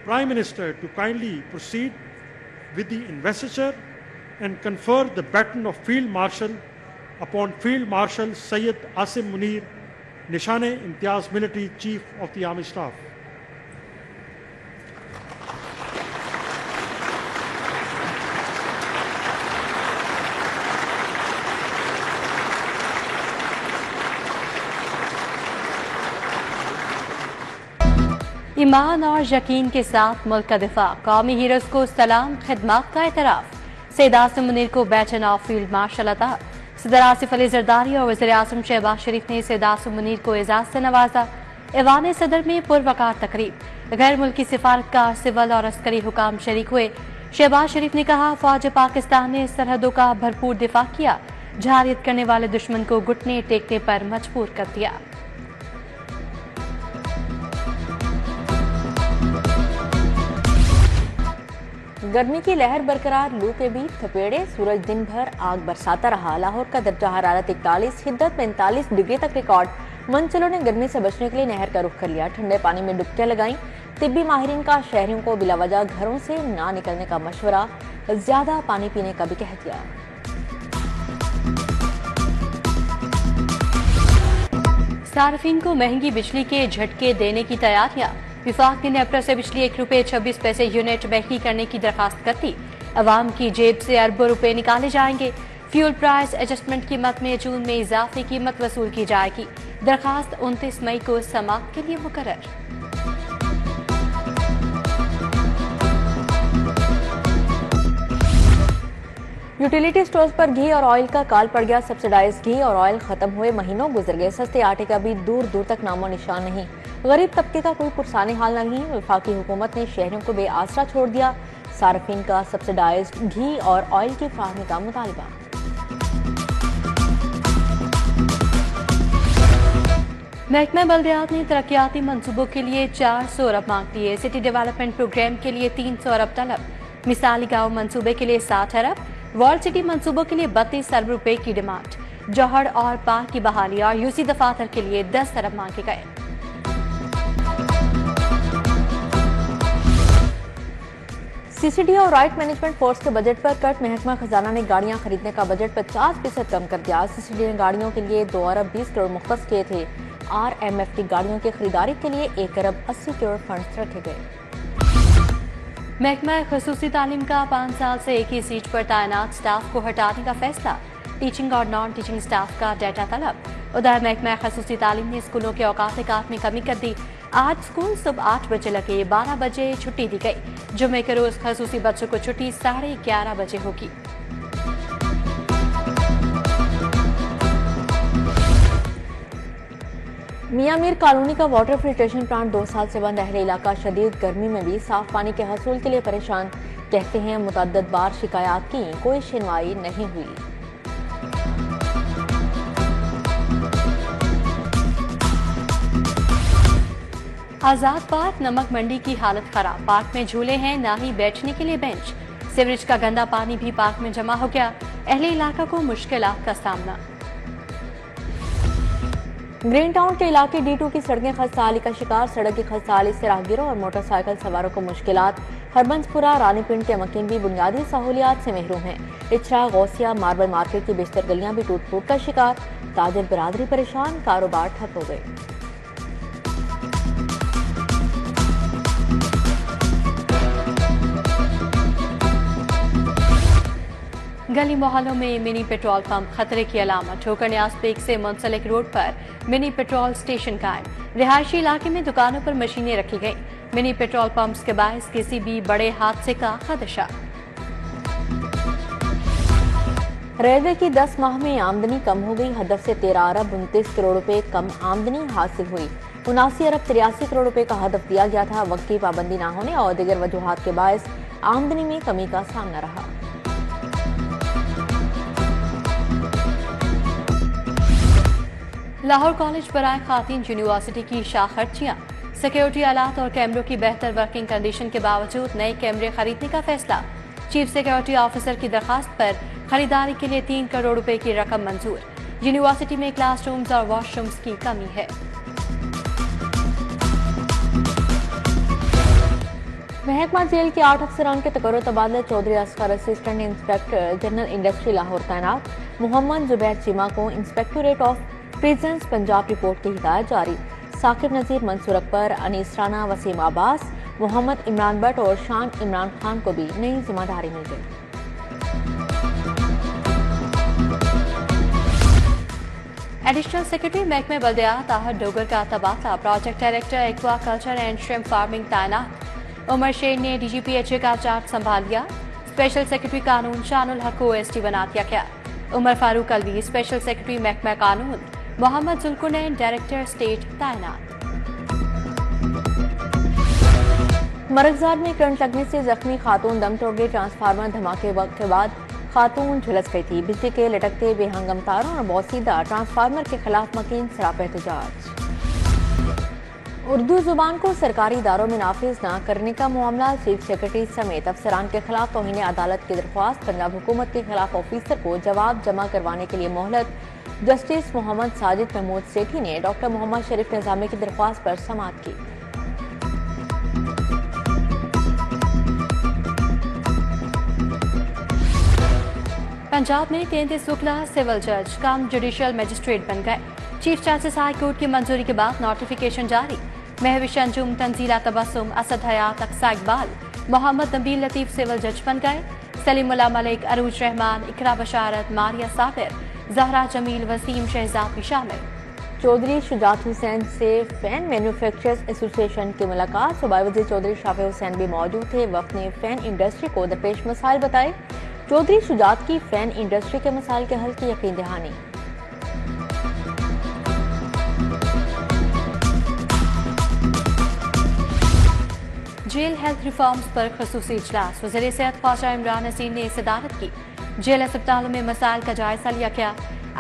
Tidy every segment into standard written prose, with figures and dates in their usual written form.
Prime Minister to kindly proceed with the investiture and confer the baton of Field Marshal upon Field Marshal Syed Asim Munir, Nishane-e-Imtiyaz Military Chief of the Army Staff. ईमान और यकीन के साथ मुल्क का दिफा, कौमी heroes को सलाम, खिदमत का एतराफ। सैयद आसिम मुनीर को बैटन ऑफ फील्ड मार्शल अता। सदर आसिफ अली जरदारी और वज़ीर आज़म शहबाज शरीफ ने सैयद आसिम मुनीर को एजाज से नवाजा। ऐवान सदर में पुरवकार तकरीब, गैर मुल्की सिफारतकार, सिविल और अस्करी हुकाम शरीक हुए। शहबाज शरीफ ने कहा, फौज पाकिस्तान ने सरहदों का भरपूर दिफा किया, जहारियत करने वाले दुश्मन को घुटने टेकने पर मजबूर कर दिया। गर्मी की लहर बरकरार, लू के बीच थपेड़े, सूरज दिन भर आग बरसाता रहा। लाहौर का दर्जा हरारत 41, शिद्दत 45 डिग्री तक रिकॉर्ड। मंचलों ने गर्मी से बचने के लिए नहर का रुख कर लिया, ठंडे पानी में डुबकियां लगाईं। तिब्बी माहिरीन का शहरियों को बिलावजह घरों से ना निकलने का मशवरा, ज्यादा पानी पीने का भी कह दिया। सार्फिन को महंगी बिजली के झटके देने की तैयारियां। विफाक ने अप्रैल से बिजली ₹1.26 यूनिट महंगी करने की दरखास्त कर दी। अवाम की जेब से अरबों रुपए निकाले जाएंगे। फ्यूल प्राइस एडजस्टमेंट कीमत में जून में इजाफी कीमत वसूल की जाएगी। दरखास्त 29 मई को समाअत के लिए मुकर्रर। यूटिलिटी स्टोर्स पर घी और ऑयल का काल पड़ गया। सब्सिडाइज घी और ऑयल खत्म हुए महीनों गुजर गए, सस्ते आटे का भी दूर दूर तक नामो निशान नहीं। गरीब तबके का कोई पुरसाने हाल नहीं। वफाकी हुकूमत ने शहरों को बेआसरा छोड़ दिया। सार्फिन का सब्सिडाइज्ड घी और ऑयल की फराहमी का मुतालबा। महकमा बल्दियात ने तरक्याती मंसूबों के लिए 400 अरब मांग दिए। सिटी डेवलपमेंट प्रोग्राम के लिए 300 अरब तलब। मिसाली गांव मंसूबे के लिए 60 अरब। वर्ल्ड सिटी मंसूबों के लिए 32 अरब रुपए की डिमांड। जौहर और पार्क की बहाली और यूसी दफातर के लिए 10 अरब मांगे गए। सीसीडी और राइट मैनेजमेंट फोर्स के बजट पर कट। महकमा खजाना ने गाड़ियां खरीदने का बजट 50% कम कर दिया। सीसीडी ने गाड़ियों के लिए 2 अरब 20 करोड़ मुख्तस किए थे। RMF की गाड़ियों की खरीदारी के लिए 1 अरब 80 करोड़ फंड्स रखे गए। महकमा खसूसी तालीम का 5 साल से एक ही सीट पर तैनात स्टाफ को हटाने का फैसला। टीचिंग और नॉन टीचिंग स्टाफ का डाटा तलब। उधर महकमा खसूसी तालीम ने स्कूलों के औकात काट में कमी कर दी। आज स्कूल सुबह 8 बजे लगे, 12 बजे छुट्टी दी गई। जुम्मे के रोज खसूसी बच्चों को छुट्टी 11:30 बजे होगी। मियां मीर कॉलोनी का वाटर फिल्ट्रेशन प्लांट 2 साल से बंद। अहले इलाका शदीद गर्मी में भी साफ पानी के हसूल के लिए परेशान। कहते हैं मुतअद्दिद बार शिकायत की, कोई सुनवाई नहीं हुई। आजाद पार्क नमक मंडी की हालत खराब। पार्क में झूले हैं, ना ही बैठने के लिए बेंच। सीवरेज का गंदा पानी भी पार्क में जमा हो गया। अहले इलाका को मुश्किलात का सामना। ग्रीन टाउन के इलाके D2 की सड़कें खस्ताहाली का शिकार। सड़क की खस्ताहाली से राहगीरों और मोटरसाइकिल सवारों को मुश्किलात। हरबंसपुरा, रानीपिंड के मकीन भी बुनियादी सहूलियात से महरूम हैं। इचरा, गौसिया, मार्बल मार्केट की बेशतर गलियां भी टूट फूट का शिकार। ताजिर बिरादरी परेशान, कारोबार ठप हो गए। गली मोहल्लों में मिनी पेट्रोल पंप खतरे की अलामत। ठोकर न्याज पेक से मुंसलिक रोड पर मिनी पेट्रोल स्टेशन कायम। रिहायशी इलाके में दुकानों पर मशीनें रखी गईं। मिनी पेट्रोल पंप्स के बायस किसी भी बड़े हादसे का खदशा। रेलवे की 10 माह में आमदनी कम हो गई। हदफ से 13 अरब 29 करोड़ रुपए कम आमदनी हासिल हुई। 79 अरब 83 करोड़ रुपए का हदफ दिया गया था। वक्त की पाबंदी न होने और दीगर वजूहात के बायस आमदनी में कमी का सामना रहा। लाहौर कॉलेज बराए खातीन यूनिवर्सिटी की शाखर्चियां। सिक्योरिटी आलात और कैमरों की बेहतर वर्किंग कंडीशन के बावजूद नए कैमरे खरीदने का फैसला। चीफ सिक्योरिटी ऑफिसर की दरखास्त पर खरीदारी के लिए 3 करोड़ रुपए की रकम मंजूर। यूनिवर्सिटी में क्लासरूम्स और वॉशरूम्स की कमी है। محکمہ جیل کے 8 افسران کے تقرر تبادلے Chaudhry Asghar assistant inspector general industry Lahore تعینات، محمد زبیر چیمہ کو inspectorate of prisons Punjab report کی ہدایت جاری، ثاقب نذیر، منصور اکبر، انیس رانا، وسیم عباس، محمد عمران بٹ اور شان عمران خان کو بھی نئی ذمہ داری مل گئی۔ ایڈیشنل سیکرٹری محکمہ بلدیات طاہر ڈوگر کا تبادلہ، project director aqua culture and shrimp farming تعینات، عمر شیر نے D G P H A کا چارج سنبھال لیا، اسپیشل سیکرٹری قانون شان الحق کو OSD بنا دیا گیا، عمر فاروق الوی اسپیشل سیکرٹری محکمہ قانون، محمد ذوالقرنین ڈائریکٹر اسٹیٹ تعینات۔ مرغزار میں کرنٹ لگنے سے زخمی خاتون دم توڑ گئی، ٹرانسفارمر دھماکے کے بعد خاتون جھلس گئی تھی، بجلی کے لٹکتے بے ہنگم تاروں اور بوسیدہ ٹرانسفارمر کے خلاف مکین سراپا احتجاج۔ اردو زبان کو سرکاری اداروں میں نافذ نہ کرنے کا معاملہ، چیف سیکرٹری سمیت افسران کے خلاف توہین عدالت کی درخواست، پنجاب حکومت کے خلاف آفیسر کو جواب جمع کروانے کے لیے مہلت، جسٹس محمد ساجد محمود سیٹھی نے ڈاکٹر محمد شریف نظامی کی درخواست پر سماعت کی۔ پنجاب میں 33 وکلا سول جج کم جوڈیشل میجسٹریٹ بن گئے، چیف جسٹس ہائی کورٹ کی منظوری کے بعد نوٹیفیکیشن جاری، مہوش انجم، تنزیلہ تبسم، اسد حیات، اقصی اقبال، محمد نبیل لطیف سول جج بن گئے، سلیم اللہ ملک، عروج رحمان، اقرا بشارت، ماریہ صابر، زہرا جمیل، وسیم شہزاد بھی شامل۔ چودھری شجاعت حسین سے فین مینوفیکچررز ایسوسی ایشن کی ملاقات، صوبائی وزیر چودھری شافع حسین بھی موجود تھے، وفد نے فین انڈسٹری کو درپیش مسائل بتائے، چودھری شجاعت کی فین انڈسٹری کے مسائل کے حل کی یقین دہانی۔ جیل ہیلتھ ریفارمز پر خصوصی اجلاس، وزیر صحت خواجہ عمران نذیر نے صدارت کی، جیل اسپتالوں میں مسائل کا جائزہ لیا گیا،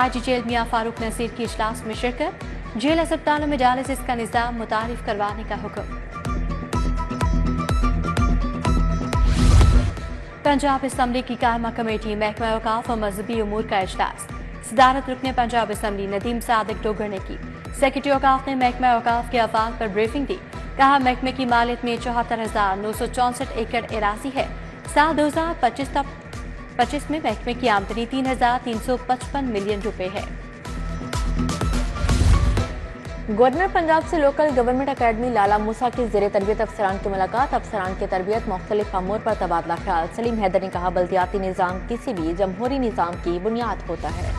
آج جیل میاں فاروق نصیر کی اجلاس میں شرکت، جیل اسپتالوں میں ڈائلسس کا نظام متعارف کروانے کا حکم۔ پنجاب اسمبلی کی قائمہ کمیٹی، محکمہ اوقاف اور مذہبی امور کا اجلاس، صدارت رکن پنجاب اسمبلی ندیم صادق ڈوگر نے کی، سیکرٹری اوقاف نے محکمہ اوقاف کے افعال پر بریفنگ دی، کہا محکمے کی مالیت میں 74,964 ایکڑ اراضی ہے، سال 2025 میں محکمے کی آمدنی 3,355 ملین روپے ہے۔ گورنر پنجاب سے لوکل گورنمنٹ اکیڈمی لالا موسیٰ کی زیر تربیت افسران کی ملاقات، افسران کی تربیت مختلف امور پر تبادلہ خیال، سلیم حیدر نے کہا بلدیاتی نظام کسی بھی جمہوری نظام کی بنیاد ہوتا ہے۔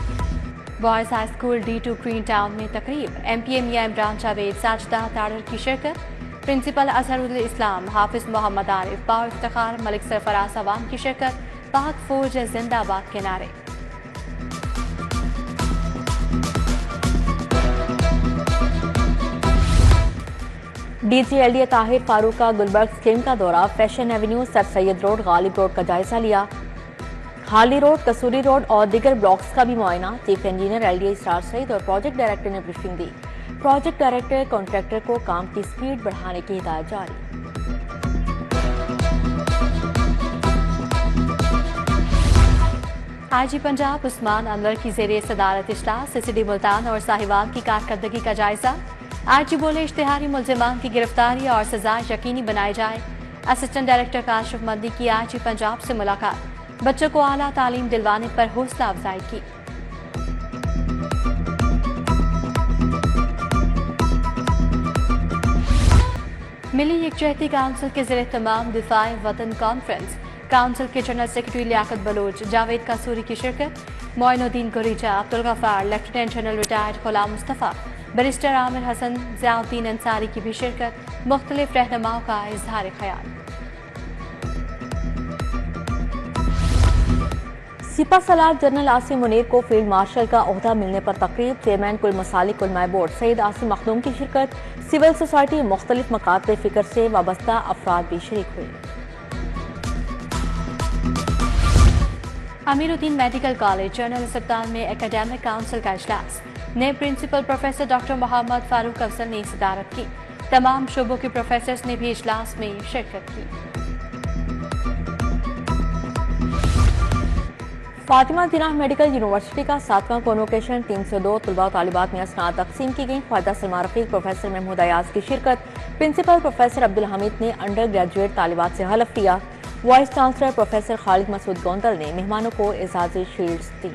Boys high school D2 green town میں تقریب، MPA میاں عمران جاوید، ساجدہ تاڑر کی شرکت، پرنسپل اظہر الاسلام حافظ محمد عارف، باو افتخار ملک سرفراز عوام کی شرکت، پاک فوج زندہ آباد کے نعرے۔ DGLDA طاہر فاروق کا گلبرگ اسکیم کا دورہ، فیشن ایونیو، سر سید روڈ، غالب روڈ کا جائزہ لیا، حالی روڈ، کسوری روڈ اور دیگر بلاکس کا بھی معائنہ، چیف انجینئر LDA اسرار سعید اور پروجیکٹ ڈائریکٹر نے بریفنگ دی، پروجیکٹ ڈائریکٹر کانٹریکٹر کو کام کی سپیڈ بڑھانے کی ہدایت جاری۔ IG پنجاب عثمان انور کی زیر صدارت اجلاس، CCD ملتان اور ساہیوال کی کارکردگی کا جائزہ، IG بولے اشتہاری ملزمان کی گرفتاری اور سزا یقینی بنائی جائے، اسسٹنٹ ڈائریکٹر کاشف مندی کی IG پنجاب سے ملاقات، بچوں کو اعلیٰ تعلیم دلوانے پر حوصلہ افزائی کی۔ ملی یکجہتی کونسل کے زیر اہتمام دفاع وطن کانفرنس، کونسل کے جنرل سیکرٹری لیاقت بلوچ، جاوید قصوری کی شرکت، معین الدین گریجا، Abdul Ghaffar, lieutenant general retired Ghulam Mustafa, barrister عامر حسن، ضیاء الدین انصاری کی بھی شرکت، مختلف رہنماؤں کا اظہار خیال۔ سپہ سالار جنرل عاصم منیر کو فیلڈ مارشل کا عہدہ ملنے پر تقریب، چیئرمین کل مسالک علماء بورڈ سید عاصم مخدوم کی شرکت، سول سوسائٹی مختلف مکاتب فکر سے وابستہ افراد بھی شریک ہوئے۔ امیر الدین میڈیکل کالج جنرل اسپتال میں اکیڈیمک کونسل کا اجلاس، نئے پرنسپل پروفیسر ڈاکٹر محمد فاروق افضل نے صدارت کی، تمام شعبوں کے پروفیسرز نے بھی اجلاس میں شرکت کی۔ फातिमा जिन्नाह मेडिकल यूनिवर्सिटी का 7वां कॉन्वोकेशन 302 तलबा और तालिबात में असनाद तकसीम की गई। ख्वाजा सलमान रफीक, प्रोफेसर महमूद अयाज की शिरकत। प्रिंसिपल प्रोफेसर अब्दुल हमीद ने अंडर ग्रेजुएट तालिबात से हलफ लिया। Vice chancellor professor Khalid Masood Gondal ने मेहमानों को एजाजी शील्ड्स दी।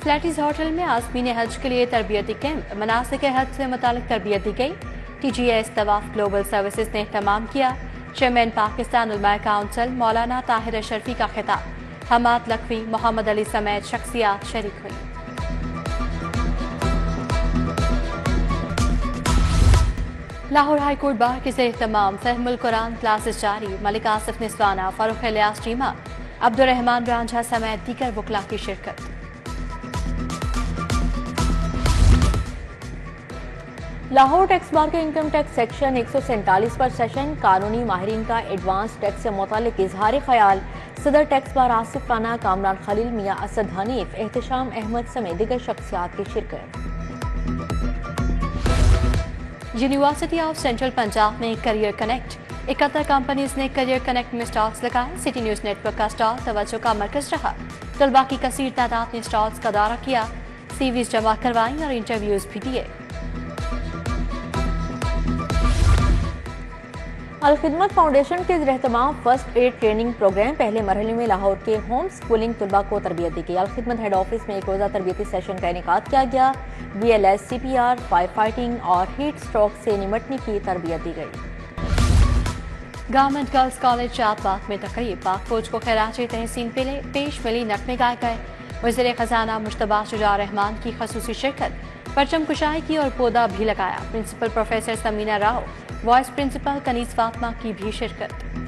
फ्लैटिस होटल में आज़मीन हज के लिए तरबियती कैंप, मनासिक हज से मुतालिक तरबियत दी गई। TGS तवाफ ग्लोबल सर्विसेज ने एहतमाम किया। चेयरमैन पाकिस्तान उलमा काउंसिल मौलाना ताहिर अशरफी का खिताब, हमाद लखवी, मोहम्मद अली समेत शख्सियात शरीक हुई। लाहौर हाई कोर्ट बार के ज़ेर एहतमाम फहमुल कुरान क्लासेस जारी। मलिक आसिफ निस्वाना, फारूक इलियास चीमा, अब्दुर्रहमान रांझा समेत दीगर वकला की शिरकत। लाहौर टैक्स बार के इनकम टैक्स सेक्शन 147 पर सेशन कानूनी माहिरीन का एडवांस टैक्स से मुतालिक इजहार ख्याल। सदर टैक्स बार आसिफ राना, कामरान खलील, मियां असद हनीफ, एहतशाम अहमद समेत दीगर शख्सियात की शिरकत। यूनिवर्सिटी ऑफ सेंट्रल पंजाब में करियर कनेक्ट, 71 कंपनीज ने करियर कनेक्ट में स्टॉल्स लगाए। सिटी न्यूज नेटवर्क का स्टॉल तवज्जो का मरकज रहा। तलबा की कसीर तादाद ने स्टॉल्स का दौरा किया, सीवीज जमा करवाई और इंटरव्यूज भी दिए। अलखिदमत फाउंडेशन के ज़ेर-ए-एहतमाम फर्स्ट एड ट्रेनिंग प्रोग्राम पहले मरहले में लाहौर के होम स्कूलिंग तलबा को तरबियत दी गई। अलखिदमत हेड ऑफिस में एक रोज़ा तरबियती सेशन का इनेकाद किया गया। BLS, CPR, फायर फाइटिंग और हीट स्ट्रोक से निमटने की तरबियत दी गई। गवर्नमेंट गर्ल्स कॉलेज चातबाग में तकरीब, पाक फौज को खैराज तहसीन पेश मिली, नगमे गाए गए। वज़ीर खजाना मुश्तबा शुजा रहमान की खसूसी शिरकत, परचम कुशाई की और पौधा भी लगाया। Principal professor Sameena Rao, vice principal Kaneez Fatima की भी शिरकत।